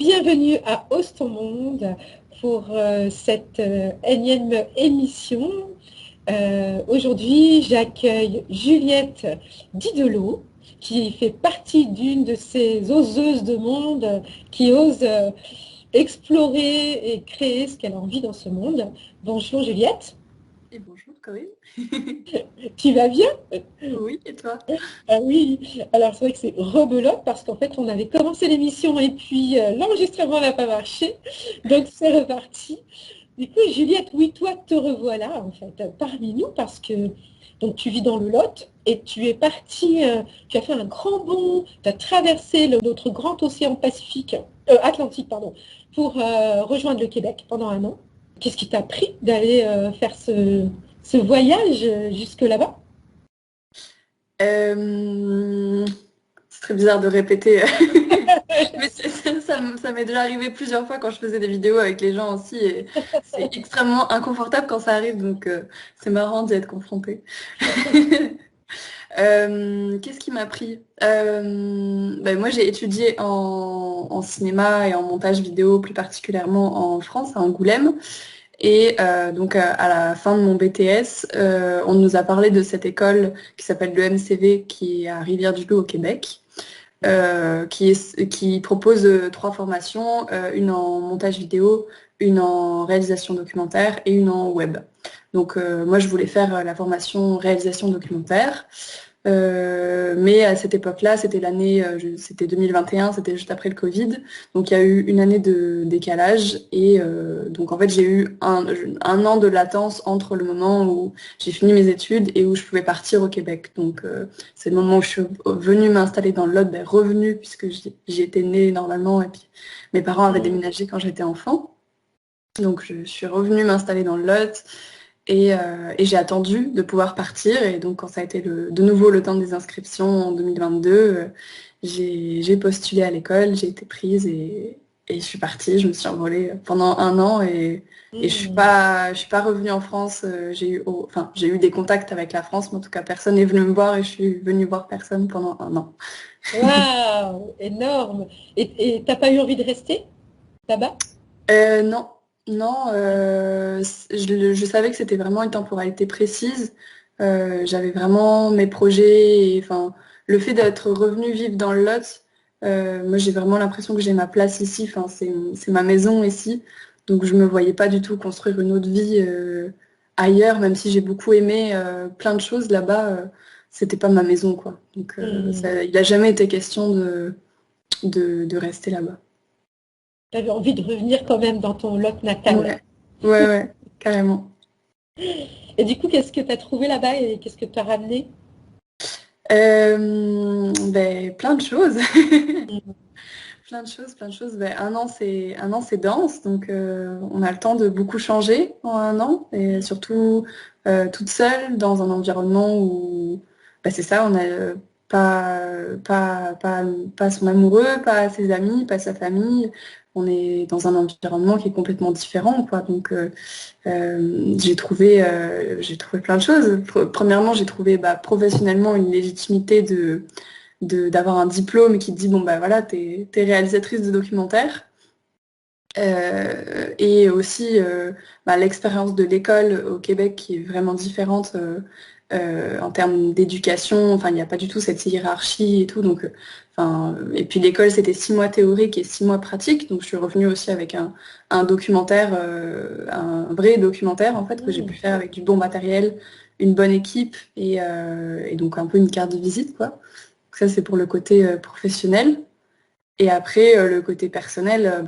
Bienvenue à Ose ton monde pour cette énième émission. Aujourd'hui, j'accueille Juliette Didelot, qui fait partie d'une de ces oseuses de monde qui osent explorer et créer ce qu'elle a envie dans ce monde. Bonjour Juliette. Et bonjour Corinne. Tu vas bien? Oui, et toi? Ah oui, alors c'est vrai que c'est rebelote parce qu'en fait on avait commencé l'émission et puis l'enregistrement n'a pas marché, donc c'est reparti. Du coup, Juliette, oui, toi te revoilà en fait parmi nous parce que donc tu vis dans le Lot et tu es partie, tu as fait un grand bond, tu as traversé notre grand océan Pacifique, Atlantique, pardon, pour rejoindre le Québec pendant un an. Qu'est-ce qui t'a pris d'aller faire ce voyage jusque là-bas? Euh, c'est très bizarre de répéter, mais ça m'est déjà arrivé plusieurs fois quand je faisais des vidéos avec les gens aussi, et c'est extrêmement inconfortable quand ça arrive, donc c'est marrant d'y être confrontée. Qu'est-ce qui m'a pris? Moi j'ai étudié en cinéma et en montage vidéo, plus particulièrement en France, à Angoulême. Et donc à la fin de mon BTS, on nous a parlé de cette école qui s'appelle le MCV, qui est à Rivière-du-Loup au Québec, qui propose trois formations, une en montage vidéo, une en réalisation documentaire et une en web. Donc moi je voulais faire la formation réalisation documentaire. Mais à cette époque-là, c'était c'était 2021, c'était juste après le Covid, donc il y a eu une année de décalage et donc en fait j'ai eu un an de latence entre le moment où j'ai fini mes études et où je pouvais partir au Québec. Donc c'est le moment où je suis venue m'installer dans le Lot, revenue puisque j'y étais née normalement et puis mes parents avaient déménagé quand j'étais enfant. Donc je suis revenue m'installer dans le Lot. Et j'ai attendu de pouvoir partir. Et donc, quand ça a été de nouveau le temps des inscriptions en 2022, j'ai postulé à l'école, j'ai été prise et je suis partie. Je me suis envolée pendant un an et je suis pas revenue en France. J'ai eu des contacts avec la France, mais en tout cas, personne n'est venu me voir et je suis venue voir personne pendant un an. Waouh, énorme. Et t'as pas eu envie de rester là-bas? Non, non, je savais que c'était vraiment une temporalité précise. J'avais vraiment mes projets, enfin, le fait d'être revenu vivre dans le Lot, moi j'ai vraiment l'impression que j'ai ma place ici, enfin, c'est ma maison ici, donc je me voyais pas du tout construire une autre vie ailleurs, même si j'ai beaucoup aimé plein de choses là-bas, c'était pas ma maison, quoi. Donc il a jamais été question de rester là-bas. T'avais envie de revenir quand même dans ton Lot natal. Ouais, ouais, carrément. Et du coup, qu'est-ce que t'as trouvé là-bas et qu'est-ce que t'as ramené? Plein de choses. Mm. Plein de choses, plein de choses. Un an, c'est dense, donc on a le temps de beaucoup changer en un an, et surtout toute seule dans un environnement où c'est ça, on a pas, pas son amoureux, pas ses amis, pas sa famille. On est dans un environnement qui est complètement différent, quoi. Donc j'ai trouvé plein de choses. Premièrement, j'ai trouvé professionnellement une légitimité d'avoir un diplôme qui te dit bon bah voilà, t'es réalisatrice de documentaire. Et aussi l'expérience de l'école au Québec qui est vraiment différente en termes d'éducation. Enfin, il n'y a pas du tout cette hiérarchie et tout. Donc, et puis l'école, c'était 6 mois théorique et 6 mois pratique. Donc, je suis revenue aussi avec un documentaire, un vrai documentaire en fait que j'ai pu faire avec du bon matériel, une bonne équipe et donc un peu une carte de visite, quoi. Donc ça, c'est pour le côté professionnel. Et après, le côté personnel,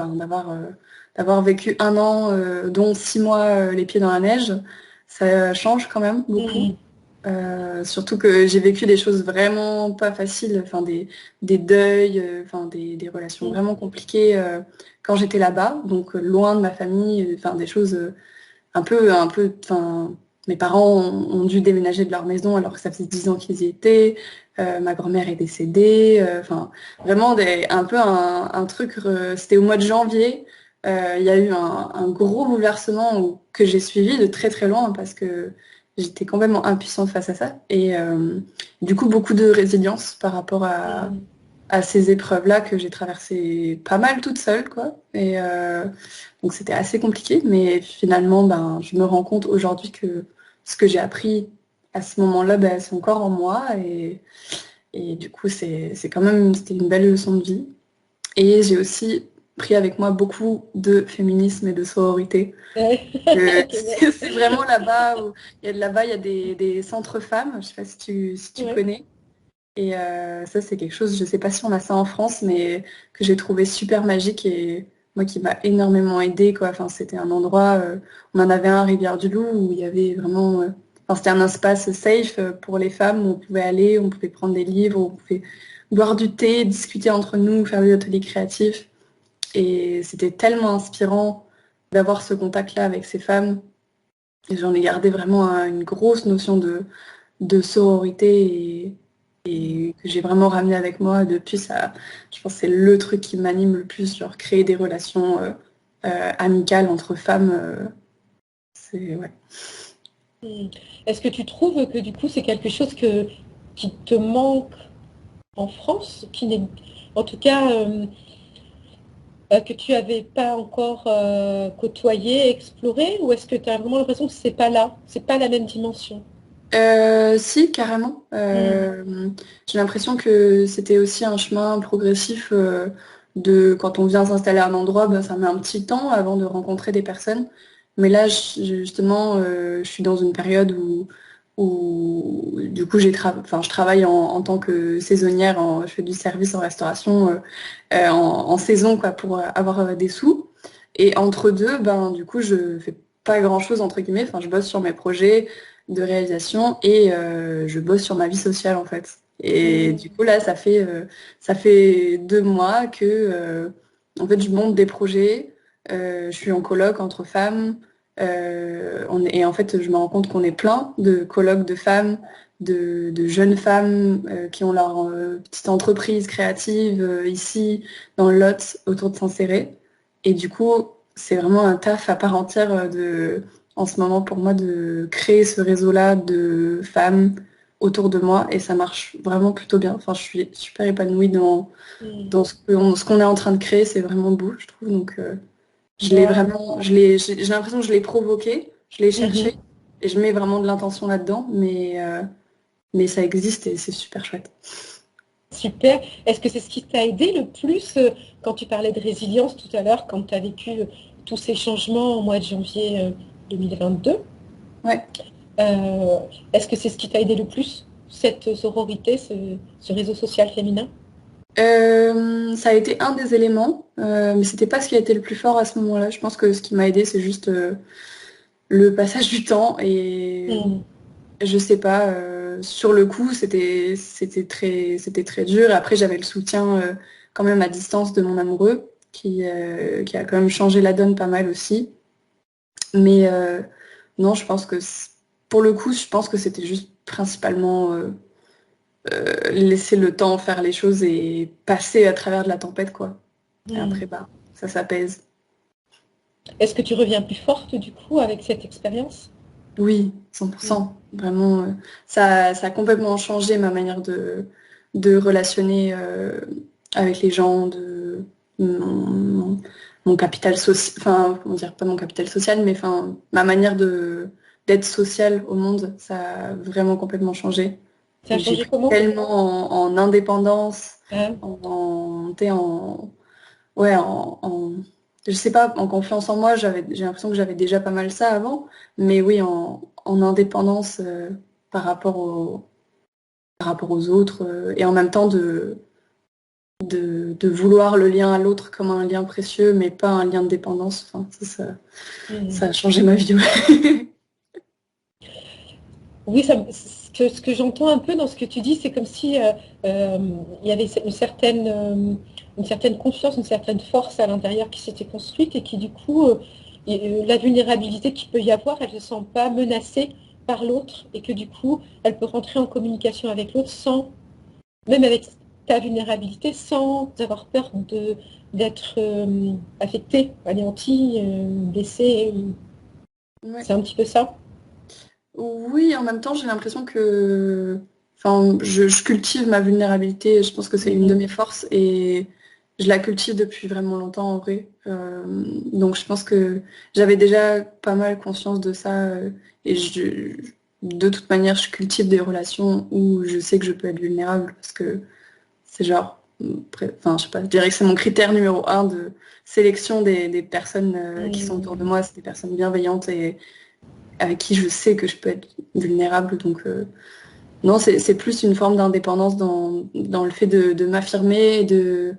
d'avoir vécu un an, dont 6 mois les pieds dans la neige, ça change quand même beaucoup. Mm. Surtout que j'ai vécu des choses vraiment pas faciles, enfin des deuils, enfin des relations Mm. vraiment compliquées quand j'étais là-bas, donc loin de ma famille, enfin des choses enfin, mes parents ont dû déménager de leur maison alors que ça faisait 10 ans qu'ils y étaient. Ma grand-mère est décédée. Enfin, vraiment un peu un truc. C'était au mois de janvier. Il y a eu un gros bouleversement que j'ai suivi de très très loin parce que j'étais complètement impuissante face à ça. Et du coup, beaucoup de résilience par rapport Mm. à ces épreuves-là que j'ai traversées pas mal toute seule, quoi. Et donc c'était assez compliqué, mais finalement, ben, je me rends compte aujourd'hui que ce que j'ai appris à ce moment-là, ben, c'est encore en moi. Et du coup, c'était une belle leçon de vie. Et j'ai aussi pris avec moi beaucoup de féminisme et de sororité. Ouais. Ok, ouais. C'est vraiment là-bas où il y a des centres femmes, je sais pas si tu Ouais. connais. Et ça, c'est quelque chose, je sais pas si on a ça en France, mais que j'ai trouvé super magique et moi qui m'a énormément aidée, quoi. Enfin, c'était un endroit, on en avait un à Rivière-du-Loup où il y avait vraiment, enfin, c'était un espace safe pour les femmes où on pouvait aller, on pouvait prendre des livres, on pouvait boire du thé, discuter entre nous, faire des ateliers créatifs. Et c'était tellement inspirant d'avoir ce contact-là avec ces femmes. Et j'en ai gardé vraiment une grosse notion de sororité et que j'ai vraiment ramené avec moi depuis ça. Je pense que c'est le truc qui m'anime le plus, genre créer des relations amicales entre femmes. Ouais. Hmm. Est-ce que tu trouves que du coup c'est quelque chose qui te manque en France, qui n'est, en tout cas, que tu n'avais pas encore côtoyé, exploré, ou est-ce que tu as vraiment l'impression que c'est pas là, c'est pas la même dimension? Si, carrément. Hmm. J'ai l'impression que c'était aussi un chemin progressif de quand on vient s'installer à un endroit, ben, ça met un petit temps avant de rencontrer des personnes. Mais là, justement, je suis dans une période où du coup, enfin, je travaille en tant que saisonnière, je fais du service en restauration en saison quoi, pour avoir des sous. Et entre deux, ben, du coup, je fais pas grand-chose, entre guillemets. Enfin, je bosse sur mes projets de réalisation et je bosse sur ma vie sociale en fait. Et du Hmm. coup là, ça fait 2 mois que en fait je monte des projets. Je suis en coloc entre femmes. Et en fait, je me rends compte qu'on est plein de colocs de femmes, de jeunes femmes qui ont leur petite entreprise créative ici dans le Lot autour de Saint-Céré. Et du coup, c'est vraiment un taf à part entière en ce moment pour moi de créer ce réseau-là de femmes autour de moi et ça marche vraiment plutôt bien. Enfin, je suis super épanouie Hmm. dans ce qu'on est en train de créer, c'est vraiment beau, je trouve. Donc, je l'ai Ouais. vraiment, j'ai l'impression que je l'ai provoqué, je l'ai cherché Mhm. et je mets vraiment de l'intention là-dedans, mais ça existe et c'est super chouette. Super. Est-ce que c'est ce qui t'a aidé le plus quand tu parlais de résilience tout à l'heure, quand tu as vécu tous ces changements au mois de janvier 2022? Ouais. Euh, Est-ce que c'est ce qui t'a aidé le plus, cette sororité, ce réseau social féminin? Ça a été un des éléments, mais c'était pas ce qui a été le plus fort à ce moment-là. Je pense que ce qui m'a aidé, c'est juste le passage du temps et Hmm. je sais pas, sur le coup, c'était très dur. Après, j'avais le soutien quand même à distance de mon amoureux qui a quand même changé la donne pas mal aussi. Mais non, je pense que pour le coup, je pense que c'était juste principalement laisser le temps faire les choses et passer à travers de la tempête, quoi. Et Hmm. après, bah, ça s'apaise. Est-ce que tu reviens plus forte du coup avec cette expérience? Oui, Hmm. 100%. Vraiment, ça a complètement changé ma manière de relationner avec les gens, de mon, mon capital social, enfin, comment dire, pas mon capital social, mais enfin, ma manière d'être sociale au monde, ça a vraiment complètement changé. Ça a J'ai changé pris comment? tellement en indépendance, Hein. t'sais, ouais, je sais pas, en confiance en moi, j'ai l'impression que j'avais déjà pas mal ça avant, mais oui, en indépendance par rapport aux autres, et en même temps de vouloir le lien à l'autre comme un lien précieux, mais pas un lien de dépendance. Enfin, Hmm. ça a changé ma vie, ouais. Oui, ce que j'entends un peu dans ce que tu dis, c'est comme si euh, il y avait une certaine confiance, une certaine force à l'intérieur qui s'était construite et qui du coup, la vulnérabilité qu'il peut y avoir, elle ne se sent pas menacée par l'autre et que du coup, elle peut rentrer en communication avec l'autre sans, même avec ta vulnérabilité, sans avoir peur d'être affectée, anéantie, blessée. Ouais. C'est un petit peu ça. Oui, en même temps, j'ai l'impression que enfin, je cultive ma vulnérabilité, je pense que c'est une de mes forces et je la cultive depuis vraiment longtemps en vrai. Donc je pense que j'avais déjà pas mal conscience de ça et de toute manière, je cultive des relations où je sais que je peux être vulnérable parce que c'est genre, enfin, je sais pas, je dirais que c'est mon critère numéro un de sélection des personnes qui sont autour de moi, c'est des personnes bienveillantes et avec qui je sais que je peux être vulnérable. Donc, non, c'est plus une forme d'indépendance dans le fait de m'affirmer et de,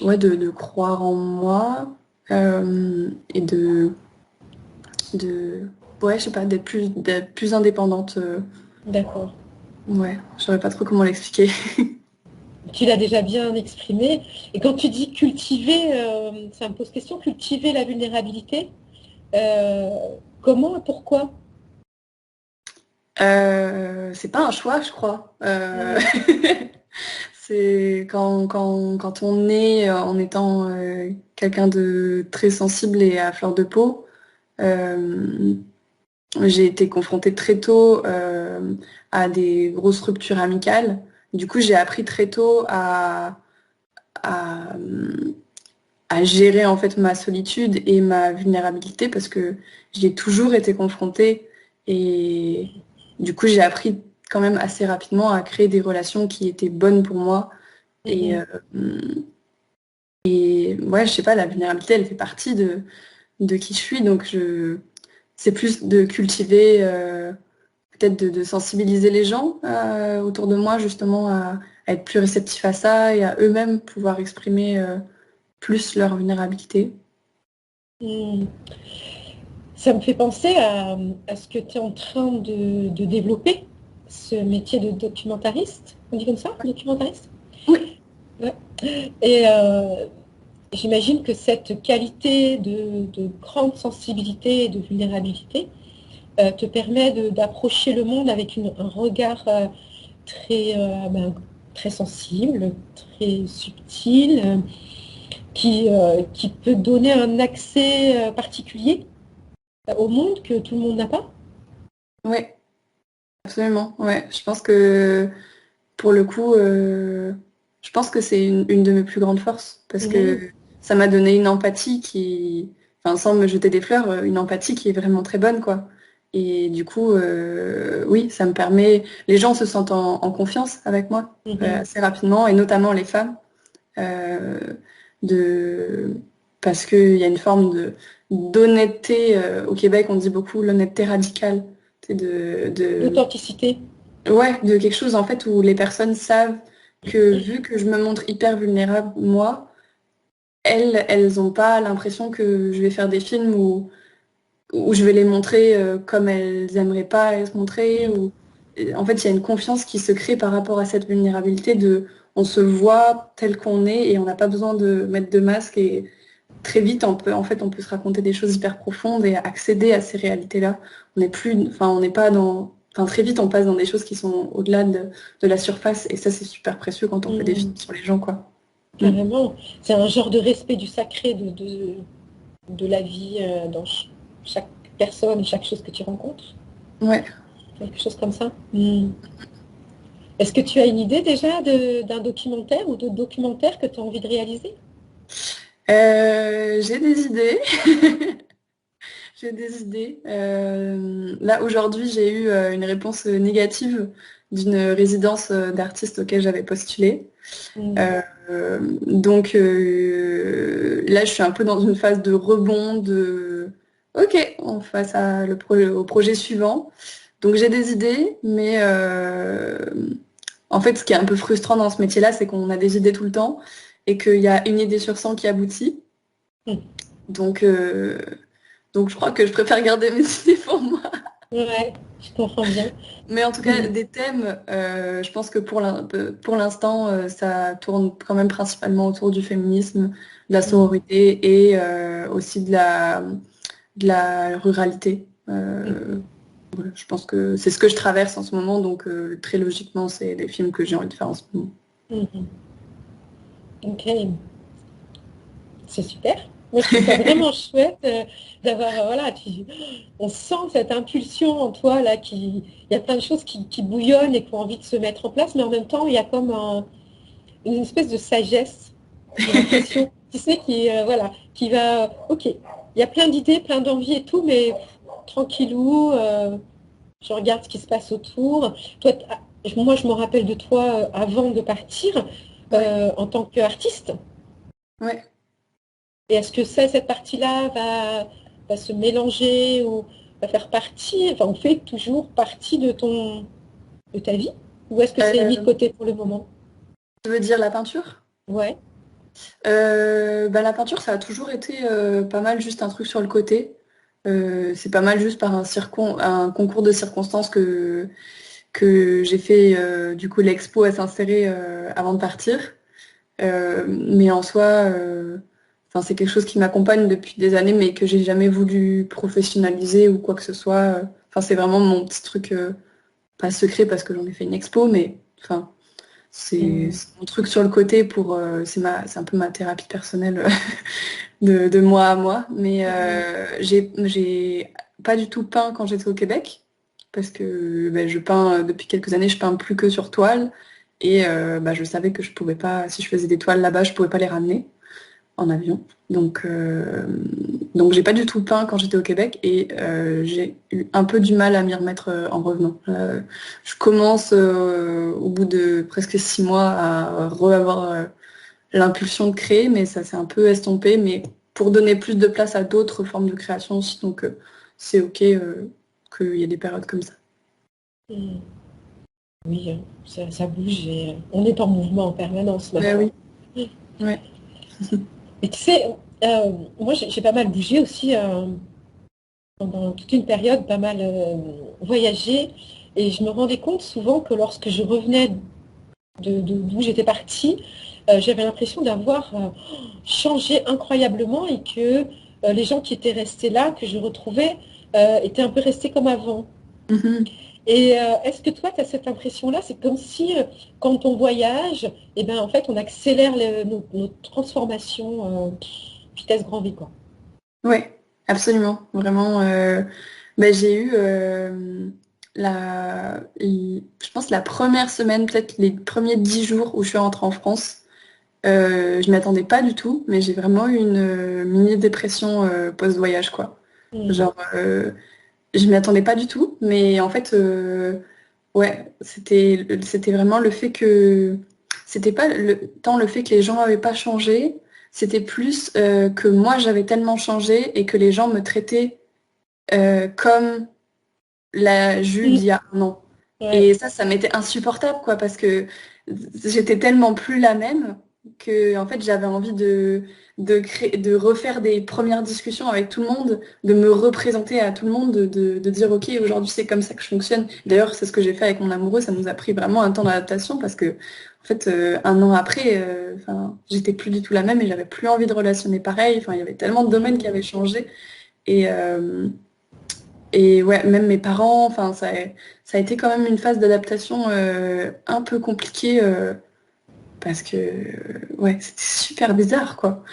ouais, de croire en moi et de, ouais, je sais pas, d'être plus indépendante. D'accord. Ouais, je saurais pas trop comment l'expliquer. Tu l'as déjà bien exprimé. Et quand tu dis cultiver, ça me pose question, cultiver la vulnérabilité, euh, comment et pourquoi? C'est pas un choix, je crois. Mm. C'est quand on est en étant quelqu'un de très sensible et à fleur de peau. euh, j'ai été confrontée très tôt à des grosses ruptures amicales. Du coup, j'ai appris très tôt à, à gérer en fait ma solitude et ma vulnérabilité parce que j'y ai toujours été confrontée et du coup j'ai appris quand même assez rapidement à créer des relations qui étaient bonnes pour moi et, Mhm. et ouais je sais pas, la vulnérabilité elle fait partie de qui je suis, donc c'est plus de cultiver peut-être de sensibiliser les gens autour de moi justement à être plus réceptifs à ça et à eux-mêmes pouvoir exprimer plus leur vulnérabilité. Mm. Ça me fait penser à ce que tu es en train de développer, ce métier de documentariste. On dit comme ça, documentariste? Oui. Ouais. Et j'imagine que cette qualité de grande sensibilité et de vulnérabilité te permet d'approcher le monde avec un regard très, très sensible, très subtil, qui peut donner un accès particulier au monde que tout le monde n'a pas. Oui, absolument. Ouais, je pense que pour le coup, je pense que c'est une de mes plus grandes forces parce Mhm. que ça m'a donné une empathie qui, enfin, sans me jeter des fleurs, une empathie qui est vraiment très bonne, quoi. Et du coup, oui, ça me permet, les gens se sentent en confiance avec moi Mhm. assez rapidement, et notamment les femmes, euh, de, parce qu'il y a une forme d'honnêteté. Au Québec, on dit beaucoup l'honnêteté radicale. C'est L'authenticité. ouais, de quelque chose en fait où les personnes savent que vu que je me montre hyper vulnérable, moi, elles ont pas l'impression que je vais faire des films où je vais les montrer comme elles aimeraient pas être montrées. Mm. Et en fait, il y a une confiance qui se crée par rapport à cette vulnérabilité de on se voit tel qu'on est et on n'a pas besoin de mettre de masque et très vite on peut se raconter des choses hyper profondes et accéder à ces réalités-là. On n'est plus, enfin on n'est pas dans, enfin très vite on passe dans des choses qui sont au-delà de la surface et ça c'est super précieux quand on fait des films Mm. sur les gens quoi. Mm. Carrément. C'est un genre de respect du sacré de la vie dans chaque personne, chaque chose que tu rencontres. Ouais. Quelque chose comme ça. Mm. Est-ce que tu as une idée déjà d'un documentaire ou de documentaires que tu as envie de réaliser? J'ai des idées. J'ai des idées. Là, aujourd'hui, j'ai eu une réponse négative d'une résidence d'artistes auquel j'avais postulé. Mm. Euh, donc là, je suis un peu dans une phase de rebond, de OK, on passe au projet suivant. Donc j'ai des idées, mais en fait, ce qui est un peu frustrant dans ce métier-là, c'est qu'on a des idées tout le temps et qu'il y a une idée sur 100 qui aboutit. Mm. Donc, euh, donc je crois que je préfère garder mes idées pour moi. Ouais, je comprends bien. Mais en tout cas, Mm. des thèmes, je pense que pour l'instant, ça tourne quand même principalement autour du féminisme, de la Mm. sororité et aussi de la ruralité. Mhm. Voilà, je pense que c'est ce que je traverse en ce moment, donc très logiquement, c'est les films que j'ai envie de faire en ce moment. Mhm. Ok, c'est super. Moi, je trouve ça vraiment chouette d'avoir, voilà, on sent cette impulsion en toi, là, il y a plein de choses qui bouillonnent et qui ont envie de se mettre en place, mais en même temps, il y a comme une espèce de sagesse, j'ai l'impression, tu sais, voilà, qui va, ok, il y a plein d'idées, plein d'envies et tout, mais tranquillou, je regarde ce qui se passe autour. Toi, moi, je me rappelle de toi avant de partir Ouais, en tant qu'artiste. ouais. Et est-ce que cette partie-là va se mélanger ou va faire partie, enfin, on fait toujours partie de ta vie? Ou est-ce que c'est mis de Euh, côté pour le moment? tu veux dire la peinture? Ouais. Bah, la peinture, ça a toujours été pas mal juste un truc sur le côté. C'est pas mal juste par un concours de circonstances que j'ai fait du coup l'expo à s'insérer avant de partir. Mais en soi, enfin, c'est quelque chose qui m'accompagne depuis des années, mais que j'ai jamais voulu professionnaliser ou quoi que ce soit. Enfin, c'est vraiment mon petit truc, pas secret parce que j'en ai fait une expo, mais enfin, Hmm. c'est mon truc sur le côté pour, c'est un peu ma thérapie personnelle de moi à moi. Mais Hmm. j'ai pas du tout peint quand j'étais au Québec, parce que ben, je peins depuis quelques années, je peins plus que sur toile. Et bah, je savais que je pouvais pas, si je faisais des toiles là-bas, je pouvais pas les ramener en avion. Donc j'ai pas du tout peint quand j'étais au Québec et j'ai eu un peu du mal à m'y remettre en revenant. Je commence au bout de presque 6 mois à re-avoir l'impulsion de créer, mais ça s'est un peu estompé, mais pour donner plus de place à d'autres formes de création aussi, donc c'est ok qu'il y ait des périodes comme ça. Hmm. Oui, ça bouge et on est en mouvement en permanence, ma Ben foi. oui, ouais. Et tu sais, moi j'ai pas mal bougé aussi pendant toute une période, pas mal voyagé. Et je me rendais compte souvent que lorsque je revenais d'où j'étais partie, j'avais l'impression d'avoir changé incroyablement et que les gens qui étaient restés là, que je retrouvais, étaient un peu restés comme avant. Mhm. Et est-ce que toi, tu as cette impression-là? C'est comme si quand on voyage, eh ben, en fait, on accélère nos transformations vitesse grand V, quoi. Ouais, absolument, vraiment. Ben, j'ai eu je pense la première semaine, peut-être les premiers 10 jours où je suis rentrée en France. Je m'attendais pas du tout, mais j'ai vraiment eu une mini dépression post-voyage, quoi. Hmm. Genre, je m'y attendais pas du tout, mais en fait, ouais, c'était vraiment le fait que c'était pas tant le fait que les gens n'avaient pas changé, c'était plus que moi j'avais tellement changé et que les gens me traitaient comme la Jules Hmm. d'il y a un an. Ouais. Et ça m'était insupportable, quoi, parce que j'étais tellement plus la même que, en fait, j'avais envie de refaire des premières discussions avec tout le monde, de me représenter à tout le monde, de dire, OK, aujourd'hui, c'est comme ça que je fonctionne. D'ailleurs, c'est ce que j'ai fait avec mon amoureux, ça nous a pris vraiment un temps d'adaptation parce que, en fait, un an après, enfin, j'étais plus du tout la même et j'avais plus envie de relationner pareil. Enfin, il y avait tellement de domaines qui avaient Hmm. changé. Et, euh, et ouais, même mes parents, enfin, ça a été quand même une phase d'adaptation un peu compliquée parce que ouais, c'était super bizarre, quoi.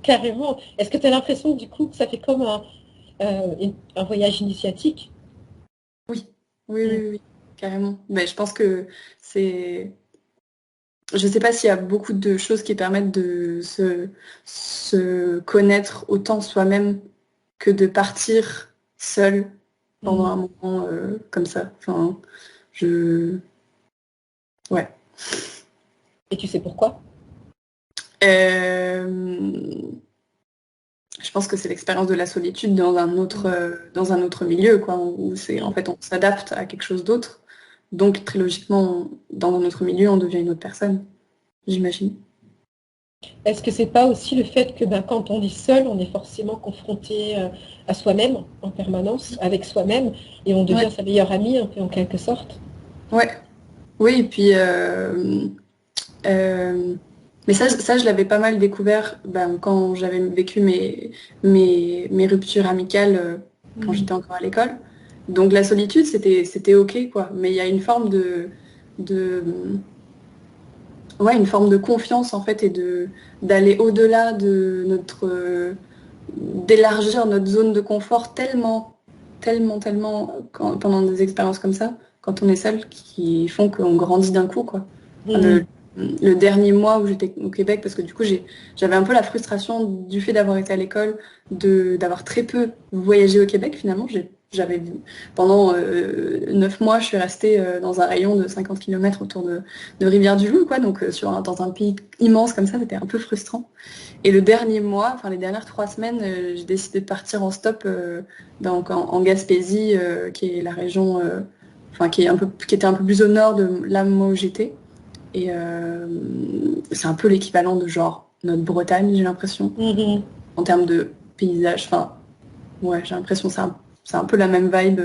Carrément. Est-ce que tu as l'impression du coup que ça fait comme un voyage initiatique? Oui, oui, Hmm. oui, oui, carrément. Mais je pense que c'est. Je sais pas s'il y a beaucoup de choses qui permettent de se connaître autant soi-même que de partir seul pendant un Hmm. moment comme ça. Enfin, je. Ouais. Et tu sais pourquoi? Euh, Je pense que c'est l'expérience de la solitude dans un autre milieu, quoi, où c'est en Hmm. fait on s'adapte à quelque chose d'autre. Donc très logiquement, dans un autre milieu, on devient une autre personne, j'imagine. Est-ce que c'est pas aussi le fait que ben, quand on est seul, on est forcément confronté à soi-même en permanence, avec soi-même, et on Ouais, devient sa meilleure amie un peu en quelque sorte? ouais, oui, et puis euh, mais ça je l'avais pas mal découvert ben, quand j'avais vécu mes ruptures amicales quand Hmm. j'étais encore à l'école. Donc la solitude, c'était ok, quoi. Mais il y a une forme de ouais, une forme de confiance en fait et d'aller au-delà de d'élargir notre zone de confort tellement pendant des expériences comme ça, quand on est seul, qui font qu'on grandit d'un coup, quoi. Enfin, Mhm. le dernier mois où j'étais au Québec, parce que du coup j'avais un peu la frustration du fait d'avoir été à l'école, d'avoir très peu voyagé au Québec finalement. J'avais pendant 9 mois, je suis restée dans un rayon de 50 km autour de Rivière-du-Loup, quoi. Donc dans un pays immense comme ça, c'était un peu frustrant. Et le dernier mois, enfin les dernières 3 semaines, j'ai décidé de partir en stop donc en Gaspésie, qui est la région, enfin qui était un peu plus au nord de là où j'étais. Et c'est un peu l'équivalent de genre notre Bretagne, j'ai l'impression, Mhm. en termes de paysage. Enfin, ouais, j'ai l'impression que c'est un peu la même vibe.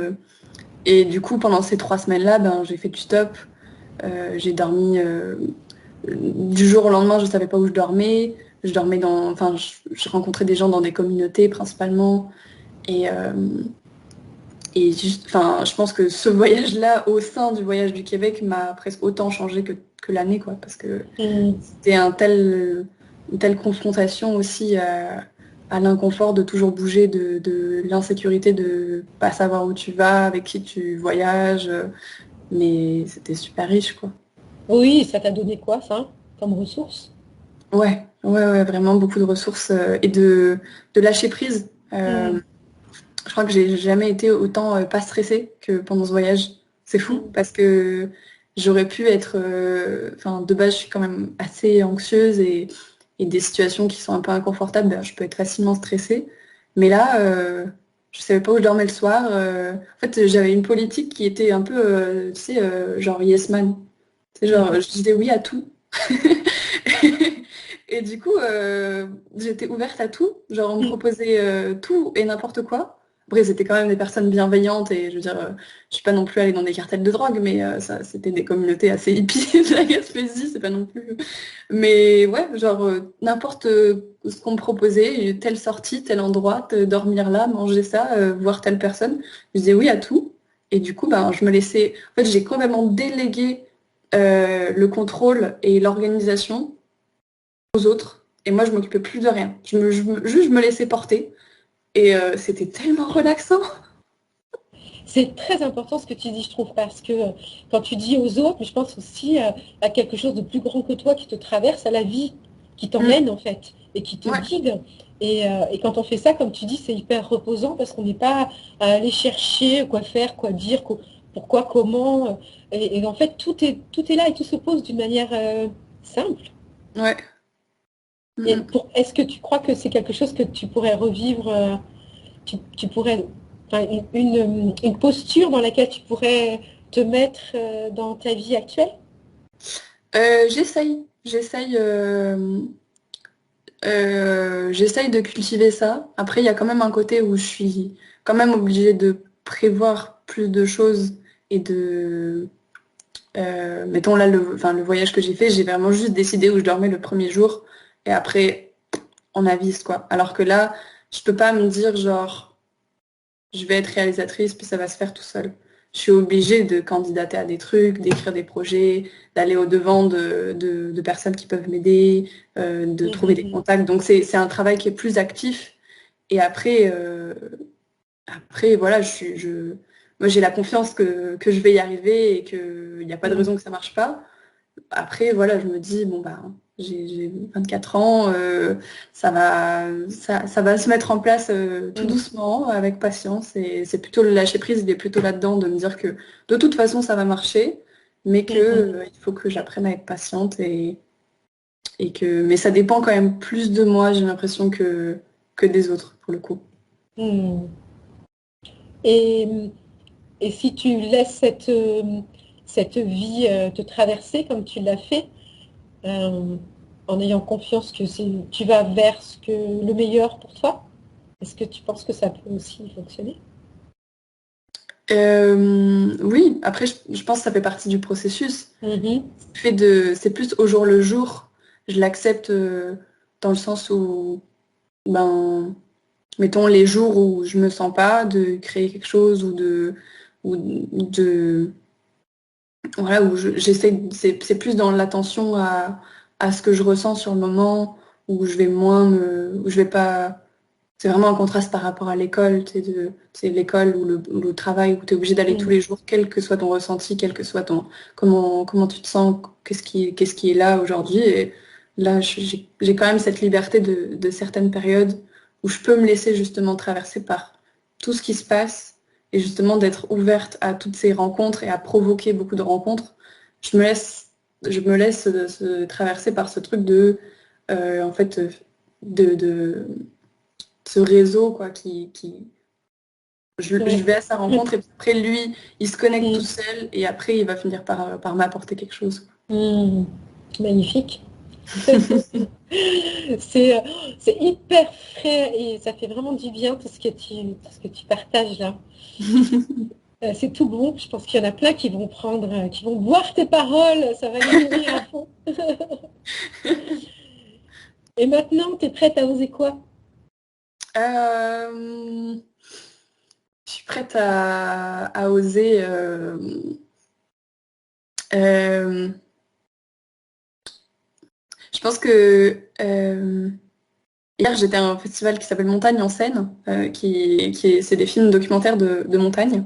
Et du coup, pendant ces 3 semaines-là, ben, j'ai fait du stop. J'ai dormi du jour au lendemain, je savais pas où je dormais. Je dormais enfin, je rencontrais des gens dans des communautés principalement. Et, juste, enfin, je pense que ce voyage-là, au sein du voyage du Québec, m'a presque autant changé que l'année, quoi, parce que Mhm. c'était une telle confrontation aussi à l'inconfort de toujours bouger, de l'insécurité de pas savoir où tu vas, avec qui tu voyages, mais c'était super riche, quoi. Oui, ça t'a donné quoi, ça, comme ressource? Ouais, vraiment beaucoup de ressources et de lâcher prise. Mhm. Je crois que j'ai jamais été autant pas stressée que pendant ce voyage. C'est fou Mhm. parce que j'aurais pu être, enfin de base je suis quand même assez anxieuse et des situations qui sont un peu inconfortables, ben, je peux être facilement stressée. Mais là, je savais pas où je dormais le soir. En fait, j'avais une politique qui était un peu, tu sais, genre yes man. C'est genre, Mhm. je disais oui à tout. Et du coup, j'étais ouverte à tout. Genre, on me proposait tout et n'importe quoi. Après, c'était quand même des personnes bienveillantes et je veux dire, je suis pas non plus allée dans des cartels de drogue, mais ça, c'était des communautés assez hippies de la Gaspésie, c'est pas non plus. Mais ouais, genre, n'importe ce qu'on me proposait, telle sortie, tel endroit, dormir là, manger ça, voir telle personne, je disais oui à tout. Et du coup, ben, je me laissais. En fait, j'ai complètement délégué le contrôle et l'organisation aux autres. Et moi, je m'occupais plus de rien. Juste, je me laissais porter. Et c'était tellement relaxant. C'est très important ce que tu dis, je trouve, parce que quand tu dis aux autres, mais je pense aussi à quelque chose de plus grand que toi qui te traverse, à la vie qui Mm. t'emmène en fait et qui te Ouais, guide. Et quand on fait ça, comme tu dis, c'est hyper reposant parce qu'on n'est pas à aller chercher quoi faire, quoi dire, pourquoi, comment. Et en fait, tout est là et tout se pose d'une manière simple. ouais. Et Mm, est-ce que tu crois que c'est quelque chose que tu pourrais revivre, tu pourrais, enfin, une posture dans laquelle tu pourrais te mettre dans ta vie actuelle? J'essaye de cultiver ça. Après, il y a quand même un côté où je suis quand même obligée de prévoir plus de choses et mettons là, enfin, le voyage que j'ai fait, j'ai vraiment juste décidé où je dormais le premier jour et après, on avise, quoi. Alors que là, je peux pas me dire genre, je vais être réalisatrice, puis ça va se faire tout seul. Je suis obligée de candidater à des trucs, d'écrire des projets, d'aller au-devant de personnes qui peuvent m'aider, de trouver des Mhm. contacts. Donc c'est un travail qui est plus actif. Et après, après voilà, moi j'ai la confiance que je vais y arriver et qu'il n'y a pas de Mhm. raison que ça marche pas. Après, voilà, je me dis, bon, bah, j'ai 24 ans, ça va se mettre en place tout Mhm. doucement, avec patience. Et c'est plutôt le lâcher prise, il est plutôt là-dedans de me dire que de toute façon, ça va marcher, mais que, Mhm. il faut que j'apprenne à être patiente mais ça dépend quand même plus de moi, j'ai l'impression que des autres, pour le coup. Mhm. Et, et si tu laisses cette vie te traverser comme tu l'as fait, euh, en ayant confiance que tu vas vers le meilleur pour toi, est-ce que tu penses que ça peut aussi fonctionner? Oui, après, je pense que ça fait partie du processus. Mhm. C'est plus au jour le jour. Je l'accepte dans le sens où, ben, mettons les jours où je me sens pas de créer quelque chose ou de voilà, où j'essaie, c'est plus dans l'attention à ce que je ressens sur le moment, où je vais où je vais pas. C'est vraiment un contraste par rapport à l'école, c'est l'école ou le travail où tu es obligé d'aller tous Mm. les jours, quel que soit ton ressenti, quel que soit comment tu te sens, qu'est-ce qui est là aujourd'hui. Et là, j'ai quand même cette liberté de certaines périodes où je peux me laisser justement traverser par tout ce qui se passe et justement d'être ouverte à toutes ces rencontres et à provoquer beaucoup de rencontres. Je me laisse, je me laisse se traverser par ce truc en fait, de ce réseau quoi je Ouais. vais à sa rencontre et puis après lui il se connecte tout Mm. seul et après il va finir par m'apporter quelque chose. Mm. Magnifique. C'est euh, c'est hyper frais et ça fait vraiment du bien tout ce que tu partages là. C'est tout bon. Je pense qu'il y en a plein qui vont prendre, qui vont boire tes paroles. Ça va les nourrir à fond. Et maintenant, tu es prête à oser quoi? Euh, je suis prête à oser euh, je pense que hier j'étais à un festival qui s'appelle Montagne en Seine c'est des films documentaires de montagne.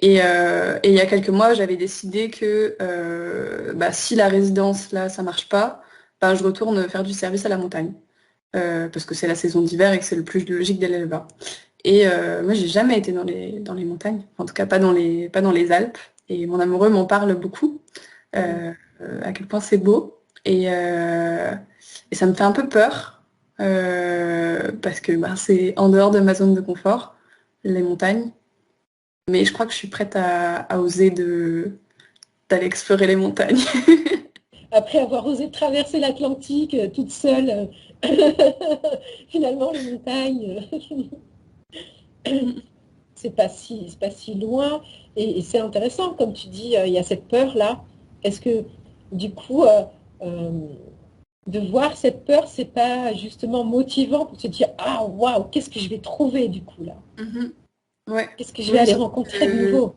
Et il y a quelques mois, j'avais décidé que bah, si la résidence, là, ça marche pas, bah, je retourne faire du service à la montagne. Parce que c'est la saison d'hiver et que c'est le plus logique d'aller là-bas. Et moi, j'ai jamais été dans les montagnes, en tout cas pas dans les Alpes. Et mon amoureux m'en parle beaucoup, Mm. à quel point c'est beau. Et ça me fait un peu peur, parce que bah, c'est en dehors de ma zone de confort, les montagnes. Mais je crois que je suis prête à oser d'aller explorer les montagnes. Après avoir osé traverser l'Atlantique toute seule, finalement, les montagnes, c'est pas si loin. Et c'est intéressant, comme tu dis, il y a cette peur-là. Est-ce que, du coup, euh, de voir cette peur, c'est pas justement motivant pour se dire, ah, waouh, qu'est-ce que je vais trouver du coup là? Mhm. Ouais, Qu'est-ce que je vais oui, aller surtout rencontrer de que, nouveau?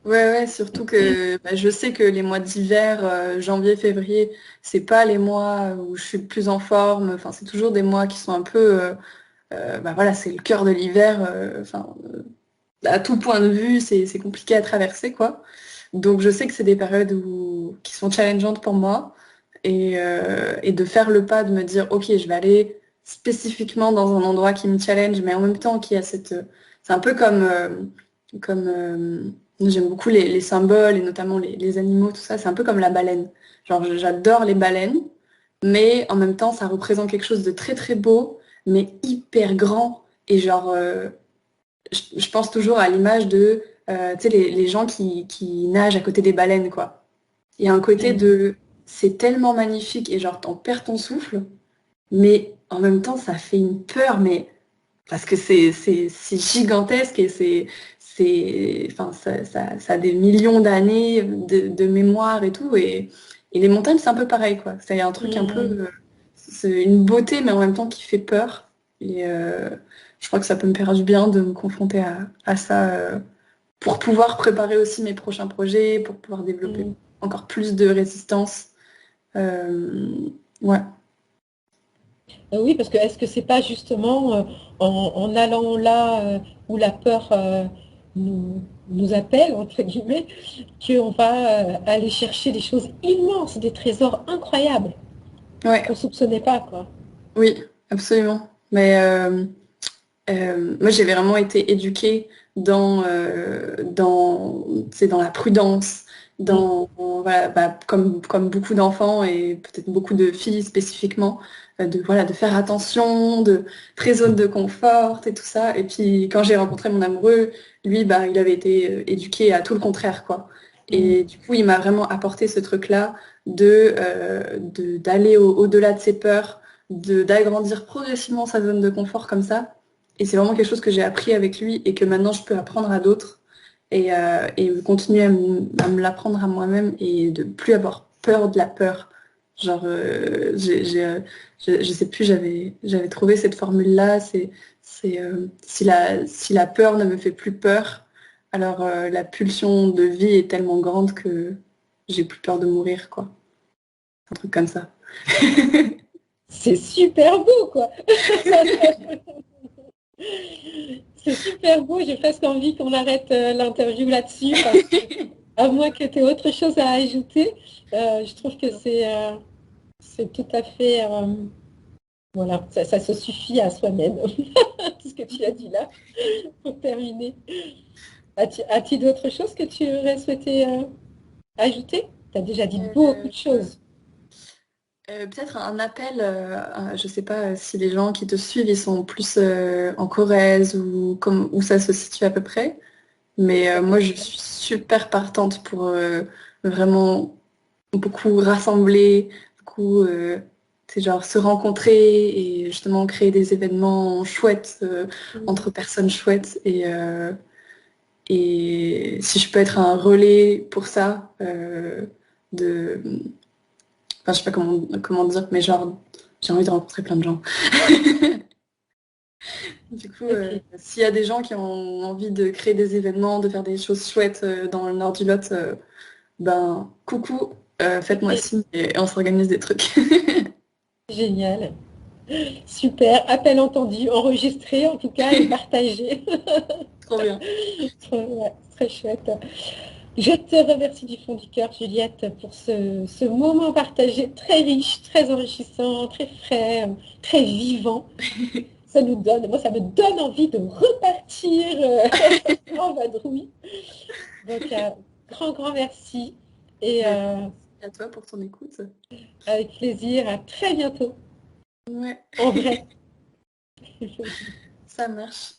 ouais, surtout que bah, je sais que les mois d'hiver, janvier, février, c'est pas les mois où je suis le plus en forme. Enfin, c'est toujours des mois qui sont un peu, bah voilà, c'est le cœur de l'hiver. Enfin, à tout point de vue, c'est compliqué à traverser, quoi. Donc, je sais que c'est des périodes qui sont challengeantes pour moi. Et de faire le pas, de me dire, OK, je vais aller spécifiquement dans un endroit qui me challenge, mais en même temps qui a cette. C'est un peu comme j'aime beaucoup les symboles et notamment les animaux, tout ça. C'est un peu comme la baleine. Genre, j'adore les baleines, mais en même temps, ça représente quelque chose de très très beau, mais hyper grand. Et genre, je pense toujours à l'image de, tu sais, les gens qui nagent à côté des baleines, quoi. Il y a un côté Mm. de c'est tellement magnifique et genre t'en perds ton souffle, mais en même temps ça fait une peur, mais parce que c'est gigantesque et enfin ça a des millions d'années de mémoire et tout et les montagnes c'est un peu pareil quoi. C'est un truc un peu Mm. c'est une beauté mais en même temps qui fait peur et je crois que ça peut me faire du bien de me confronter à ça pour pouvoir préparer aussi mes prochains projets, pour pouvoir développer Mm. encore plus de résistance. Ouais. Oui, parce que est-ce que c'est pas justement en allant là où la peur nous appelle, entre guillemets, qu'on va aller chercher des choses immenses, des trésors incroyables Ouais, qu'on ne soupçonnait pas, quoi. oui, absolument. Mais moi, j'ai vraiment été éduquée c'est dans la prudence, Mm. voilà, bah, comme beaucoup d'enfants et peut-être beaucoup de filles spécifiquement, voilà, de faire attention, de très zone de confort et tout ça. Et puis, quand j'ai rencontré mon amoureux, lui, bah, il avait été éduqué à tout le contraire, quoi. Mm. Et du coup, il m'a vraiment apporté ce truc-là d'aller au-delà de ses peurs, d'agrandir progressivement sa zone de confort comme ça. Et c'est vraiment quelque chose que j'ai appris avec lui et que maintenant je peux apprendre à d'autres et continuer à me l'apprendre à moi-même et de plus avoir peur de la peur. Genre, je sais plus, j'avais trouvé cette formule-là, si la peur ne me fait plus peur, alors la pulsion de vie est tellement grande que j'ai plus peur de mourir, quoi. Un truc comme ça. C'est super beau, quoi. C'est super beau. J'ai presque envie qu'on arrête l'interview là-dessus, parce que, à moins que tu aies autre chose à ajouter, je trouve que c'est tout à fait... voilà, ça se suffit à soi-même, tout ce que tu as dit là, pour terminer. As-tu d'autres choses que tu aurais souhaité ajouter? Tu as déjà dit beaucoup de choses. Peut-être un appel, je sais pas si les gens qui te suivent, ils sont plus en Corrèze ou où ça se situe à peu près. Mais moi, je suis super partante pour vraiment beaucoup rassembler, beaucoup c'est genre se rencontrer et justement créer des événements chouettes entre personnes chouettes. Et si je peux être un relais pour ça, de... Enfin, je sais pas comment dire, mais genre, j'ai envie de rencontrer plein de gens. Du coup, Ok. s'il y a des gens qui ont envie de créer des événements, de faire des choses chouettes dans le nord du Lot, ben coucou, faites-moi signe et on s'organise des trucs. Génial. Super. Appel entendu, enregistré en tout cas et partagé. Trop bien. Ouais, très chouette. Je te remercie du fond du cœur, Juliette, pour ce moment partagé très riche, très enrichissant, très frais, très vivant. Moi, ça me donne envie de repartir en vadrouille. Donc, grand merci et Ben, à toi pour ton écoute. avec plaisir. À très bientôt, Ouais, en vrai. ça marche.